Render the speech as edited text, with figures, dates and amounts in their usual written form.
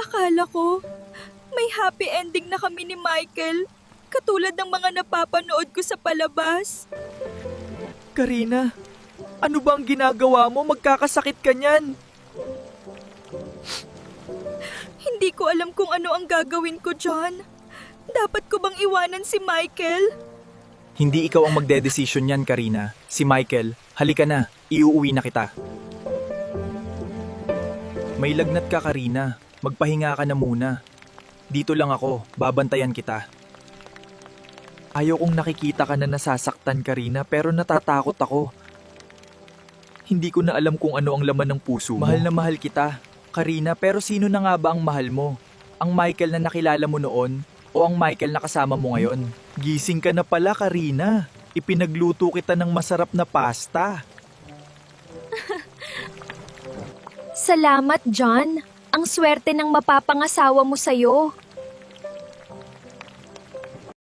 Akala ko, may happy ending na kami ni Michael, katulad ng mga napapanood ko sa palabas. Karina, ano ba ang ginagawa mo? Magkakasakit ka niyan. Hindi ko alam kung ano ang gagawin ko, John. Dapat ko bang iwanan si Michael? Hindi ikaw ang magdedesisyon yan, Karina. Si Michael, halika na, iuuwi na kita. May lagnat ka, Karina. Magpahinga ka na muna. Dito lang ako, babantayan kita. Ayaw kong nakikita ka na nasasaktan, Karina, pero natatakot ako. Hindi ko na alam kung ano ang laman ng puso mo. Mahal na mahal kita, Karina, pero sino na nga ba ang mahal mo? Ang Michael na nakilala mo noon o ang Michael na kasama mo ngayon? Gising ka na pala, Karina. Ipinagluto kita ng masarap na pasta. Salamat, John. Ang swerte ng mapapangasawa mo sa'yo.